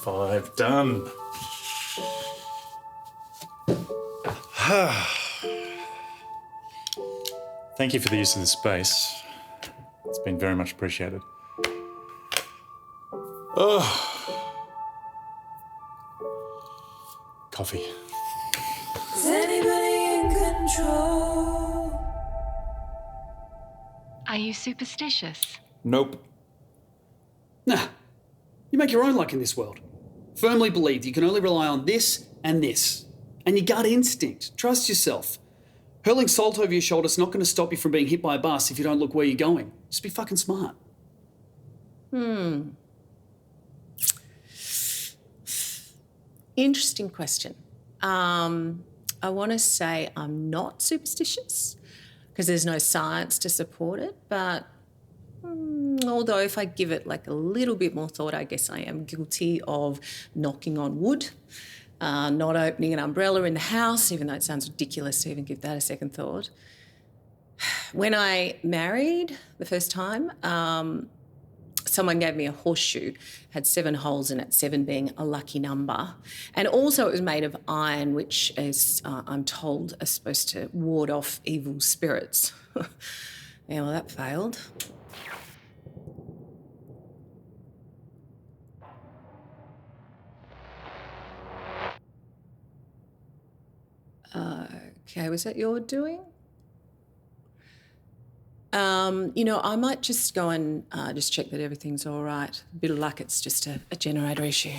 5 done. Thank you for the use of the space. It's been very much appreciated. Coffee. Is anybody in control? Are you superstitious? Nope. Nah, you make your own luck in this world. Firmly believe you can only rely on this and this. And your gut instinct. Trust yourself. Hurling salt over your shoulder is not going to stop you from being hit by a bus if you don't look where you're going. Just be fucking smart. Interesting question. I want to say I'm not superstitious because there's no science to support it, but although if I give it like a little bit more thought, I guess I am guilty of knocking on wood, not opening an umbrella in the house, even though it sounds ridiculous to even give that a second thought. When I married the first time, someone gave me a horseshoe, had 7 holes in it, 7 being a lucky number. And also it was made of iron, which is, I'm told, is supposed to ward off evil spirits. Yeah, well, that failed. Okay, was that your doing? I might just go and just check that everything's all right. A bit of luck, it's just a generator issue.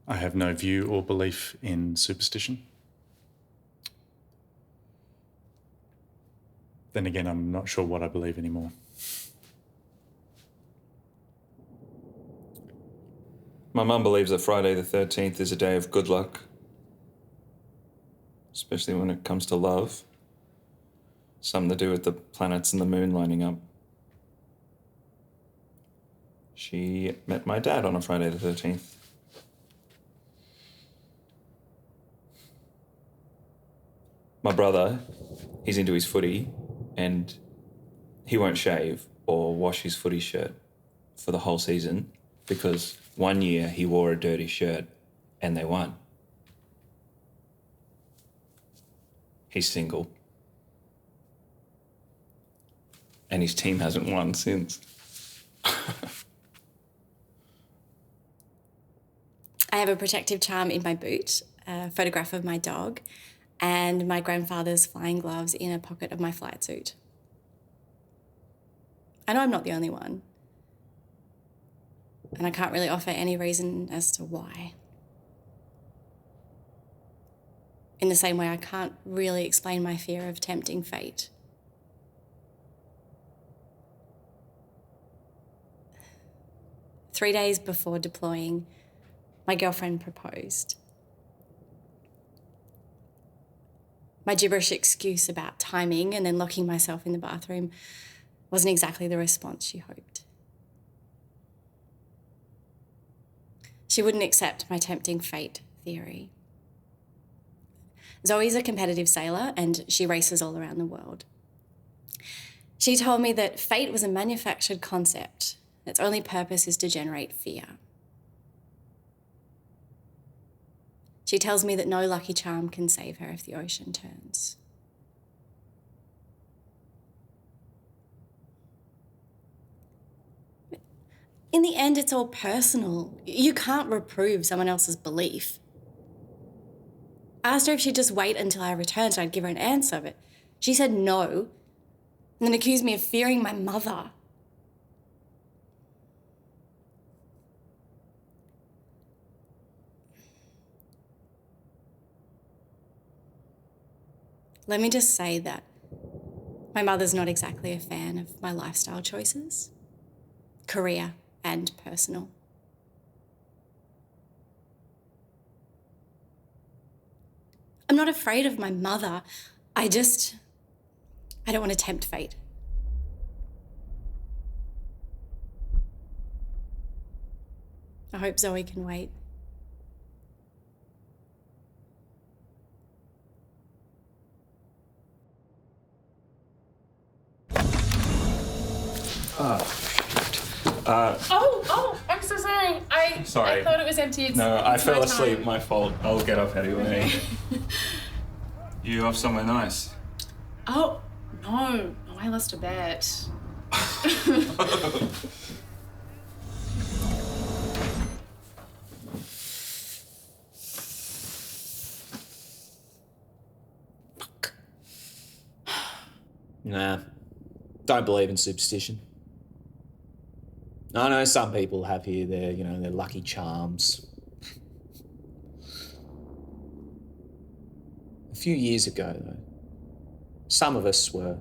I have no view or belief in superstition. Then again, I'm not sure what I believe anymore. My mum believes that Friday the 13th is a day of good luck, especially when it comes to love. Something to do with the planets and the moon lining up. She met my dad on a Friday the 13th. My brother, he's into his footy and he won't shave or wash his footy shirt for the whole season because one year he wore a dirty shirt and they won. He's single. And his team hasn't won since. I have a protective charm in my boot, a photograph of my dog, and my grandfather's flying gloves in a pocket of my flight suit. I know I'm not the only one. And I can't really offer any reason as to why. In the same way, I can't really explain my fear of tempting fate. Three days before deploying, my girlfriend proposed. My gibberish excuse about timing and then locking myself in the bathroom wasn't exactly the response she hoped. She wouldn't accept my tempting fate theory. Zoe's a competitive sailor and she races all around the world. She told me that fate was a manufactured concept. Its only purpose is to generate fear. She tells me that no lucky charm can save her if the ocean turns. In the end, it's all personal. You can't reprove someone else's belief. I asked her if she'd just wait until I returned so I'd give her an answer, but she said no, and then accused me of fearing my mother. Let me just say that my mother's not exactly a fan of my lifestyle choices, career and personal. I'm not afraid of my mother. I don't want to tempt fate. I hope Zoe can wait. Oh, I'm so sorry. Sorry. I thought it was empty. No, I It's fell my asleep. time. My fault. I'll get up anyway. You off somewhere nice? Oh, no, I lost a bet. Nah, don't believe in superstition. I know some people have here their lucky charms. A few years ago, though, some of us were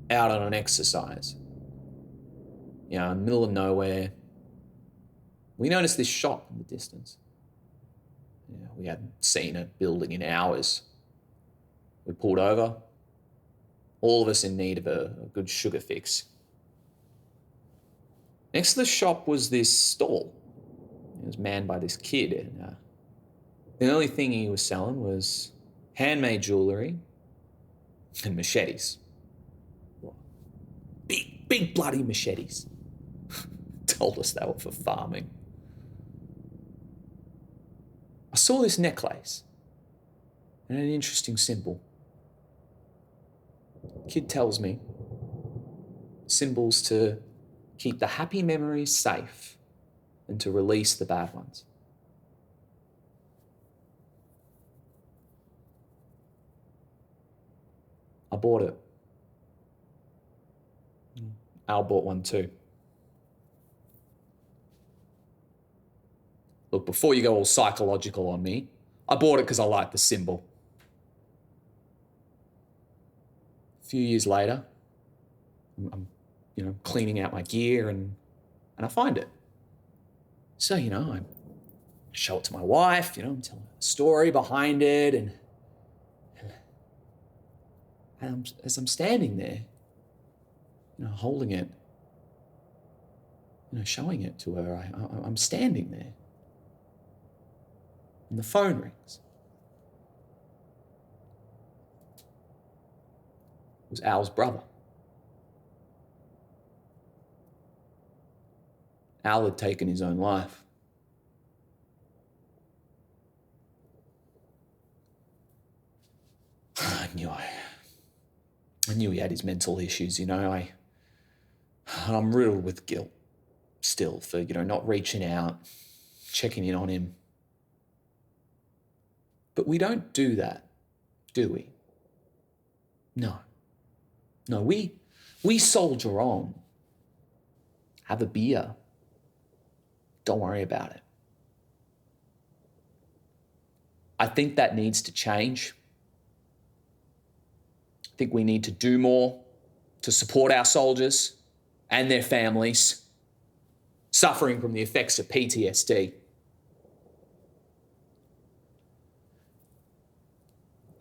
out on an exercise. In the middle of nowhere. We noticed this shop in the distance. We hadn't seen a building in hours. We pulled over. All of us in need of a good sugar fix. Next to the shop was this stall. It was manned by this kid. And, the only thing he was selling was handmade jewellery and machetes. Big bloody machetes. Told us they were for farming. I saw this necklace and an interesting symbol. Kid tells me symbols to keep the happy memories safe and to release the bad ones. I bought it. Al bought one too. Look, before you go all psychological on me, I bought it because I like the symbol. A few years later, I'm cleaning out my gear and I find it. So, I show it to my wife, I'm telling her a story behind it, and as I'm standing there, holding it, showing it to her, I'm standing there. And the phone rings. It was Al's brother. Al had taken his own life. I knew he had his mental issues, I'm riddled with guilt still for, not reaching out, checking in on him. But we don't do that, do we? No, we soldier on. Have a beer. Don't worry about it. I think that needs to change. I think we need to do more to support our soldiers and their families suffering from the effects of PTSD.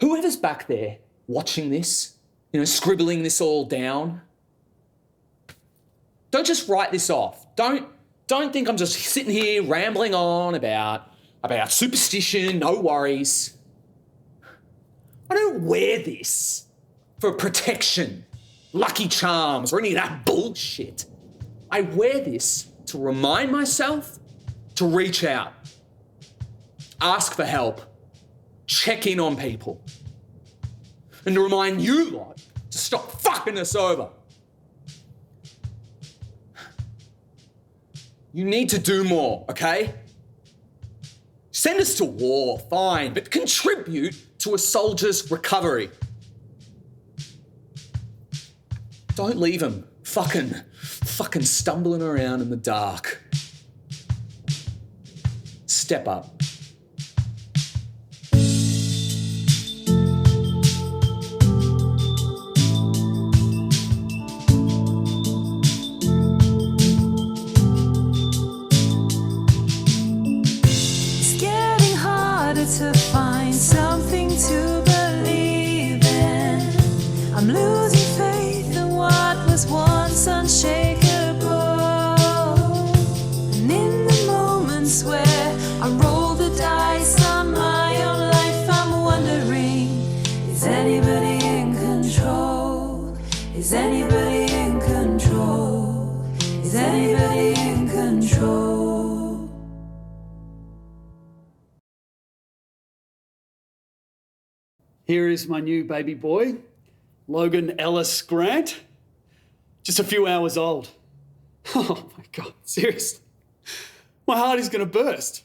Whoever's back there watching this, scribbling this all down, don't just write this off. Don't think I'm just sitting here rambling on about superstition, no worries. I don't wear this for protection, lucky charms, or any of that bullshit. I wear this to remind myself to reach out, ask for help, check in on people, and to remind you lot to stop fucking us over. You need to do more, okay? Send us to war, fine, but contribute to a soldier's recovery. Don't leave him fucking stumbling around in the dark. Step up. To find something to believe in. I'm losing faith in what was once unshakable. And in the moments where I roll the dice on my own life, I'm wondering, is anybody in control? Is anybody in control? Here is my new baby boy, Logan Ellis Grant. Just a few hours old. Oh my God, seriously. My heart is going to burst.